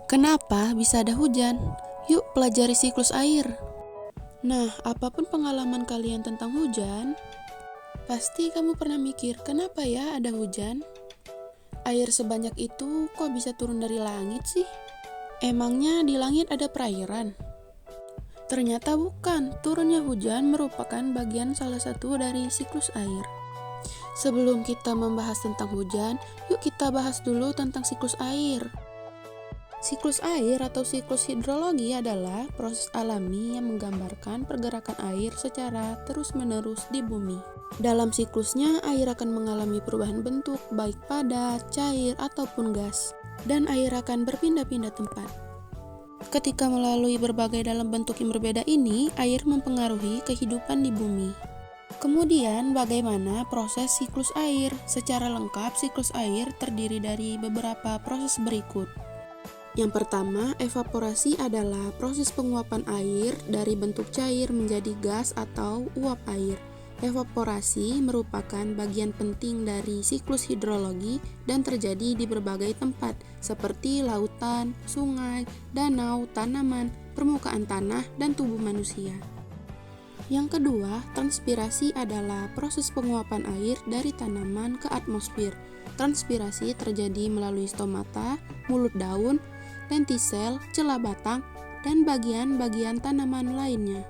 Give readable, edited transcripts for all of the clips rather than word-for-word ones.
Kenapa bisa ada hujan? Yuk pelajari siklus air. Nah, apapun pengalaman kalian tentang hujan, pasti kamu pernah mikir, kenapa ya ada hujan? Air sebanyak itu kok bisa turun dari langit sih? Emangnya di langit ada perairan? Ternyata bukan, turunnya hujan merupakan bagian salah satu dari siklus air. Sebelum kita membahas tentang hujan, yuk kita bahas dulu tentang siklus air. Siklus air atau siklus hidrologi adalah proses alami yang menggambarkan pergerakan air secara terus-menerus di bumi. Dalam siklusnya, air akan mengalami perubahan bentuk, baik padat, cair, ataupun gas, dan air akan berpindah-pindah tempat. Ketika melalui berbagai dalam bentuk yang berbeda ini, air mempengaruhi kehidupan di bumi. Kemudian, bagaimana proses siklus air? Secara lengkap, siklus air terdiri dari beberapa proses berikut. Yang pertama, evaporasi adalah proses penguapan air dari bentuk cair menjadi gas atau uap air. Evaporasi merupakan bagian penting dari siklus hidrologi dan terjadi di berbagai tempat seperti lautan, sungai, danau, tanaman, permukaan tanah, dan tubuh manusia. Yang kedua, transpirasi adalah proses penguapan air dari tanaman ke atmosfer. Transpirasi terjadi melalui stomata, mulut daun, lentisel, celah batang, dan bagian-bagian tanaman lainnya.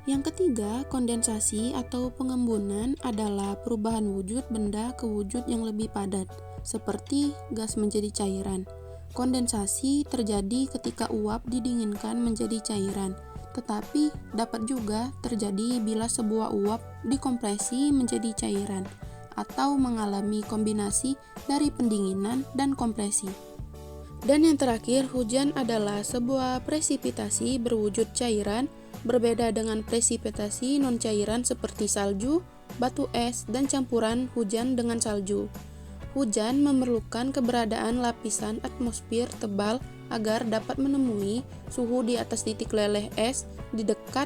Yang ketiga, kondensasi atau pengembunan adalah perubahan wujud benda ke wujud yang lebih padat, seperti gas menjadi cairan. Kondensasi terjadi ketika uap didinginkan menjadi cairan, tetapi dapat juga terjadi bila sebuah uap dikompresi menjadi cairan, atau mengalami kombinasi dari pendinginan dan kompresi. Dan yang terakhir, hujan adalah sebuah presipitasi berwujud cairan, berbeda dengan presipitasi non-cairan seperti salju, batu es, dan campuran hujan dengan salju. Hujan memerlukan keberadaan lapisan atmosfer tebal agar dapat menemui suhu di atas titik leleh es di dekat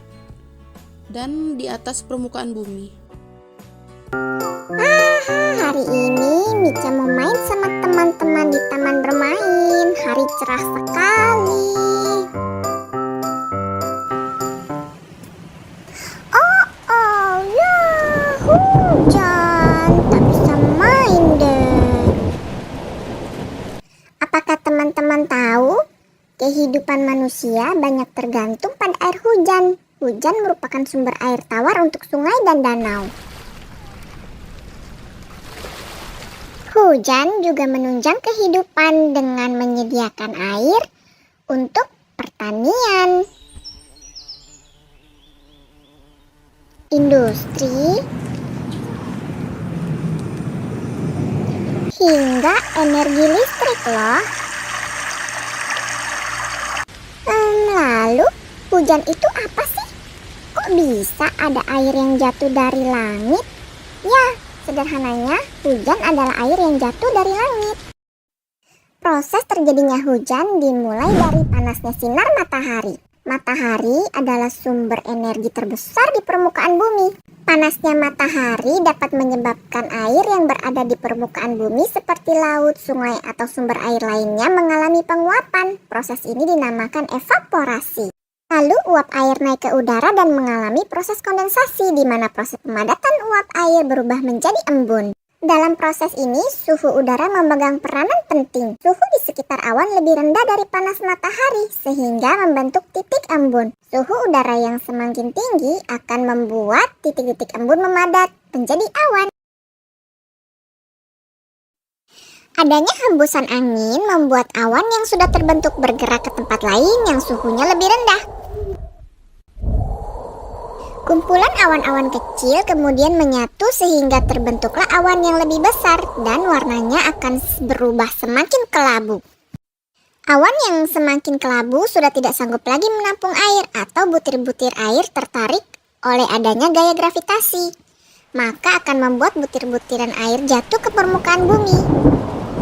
dan di atas permukaan bumi. Hari ini Mica mau main sama teman-teman di taman bermain. Hari cerah sekali. Ya hujan, tak bisa main deh. Apakah teman-teman tahu? Kehidupan manusia banyak tergantung pada air hujan. Hujan merupakan sumber air tawar untuk sungai dan danau. Hujan juga menunjang kehidupan dengan menyediakan air untuk pertanian, industri, hingga energi listrik loh. Lalu, hujan itu apa sih? Kok bisa ada air yang jatuh dari langit? Ya, sederhananya, hujan adalah air yang jatuh dari langit. Proses terjadinya hujan dimulai dari panasnya sinar matahari. Matahari adalah sumber energi terbesar di permukaan bumi. Panasnya matahari dapat menyebabkan air yang berada di permukaan bumi seperti laut, sungai, atau sumber air lainnya mengalami penguapan. Proses ini dinamakan evaporasi. Lalu uap air naik ke udara dan mengalami proses kondensasi, di mana proses pemadatan uap air berubah menjadi embun. Dalam proses ini, suhu udara memegang peranan penting. Suhu di sekitar awan lebih rendah dari panas matahari, sehingga membentuk titik embun. Suhu udara yang semakin tinggi akan membuat titik-titik embun memadat menjadi awan. Adanya hembusan angin membuat awan yang sudah terbentuk bergerak ke tempat lain yang suhunya lebih rendah. Kumpulan awan-awan kecil kemudian menyatu sehingga terbentuklah awan yang lebih besar dan warnanya akan berubah semakin kelabu. Awan yang semakin kelabu sudah tidak sanggup lagi menampung air atau butir-butir air tertarik oleh adanya gaya gravitasi. Maka akan membuat butir-butiran air jatuh ke permukaan bumi.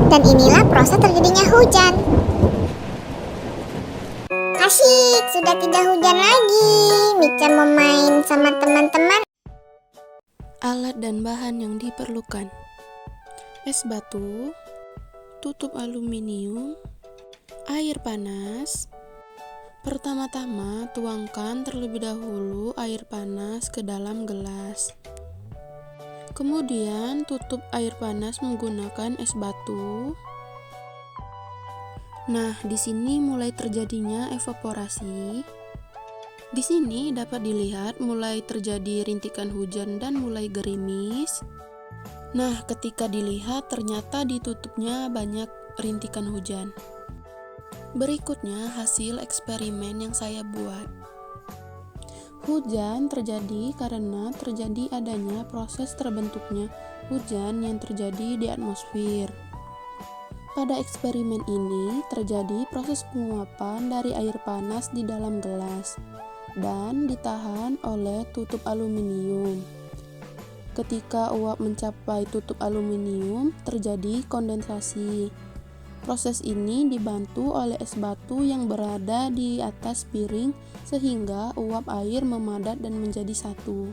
Dan inilah proses terjadinya hujan. Asyik, sudah tidak hujan lagi. Mica mau main sama teman-teman. Alat dan bahan yang diperlukan: es batu, tutup aluminium, air panas. Pertama-tama, tuangkan terlebih dahulu air panas ke dalam gelas. Kemudian, tutup air panas menggunakan es batu. Nah, di sini mulai terjadinya evaporasi. Di sini dapat dilihat mulai terjadi rintikan hujan dan mulai gerimis. Nah, ketika dilihat ternyata ditutupnya banyak rintikan hujan. Berikutnya hasil eksperimen yang saya buat. Hujan terjadi karena terjadi adanya proses terbentuknya hujan yang terjadi di atmosfer. Pada eksperimen ini terjadi proses penguapan dari air panas di dalam gelas dan ditahan oleh tutup aluminium. Ketika uap mencapai tutup aluminium, terjadi kondensasi. Proses ini dibantu oleh es batu yang berada di atas piring sehingga uap air memadat dan menjadi satu.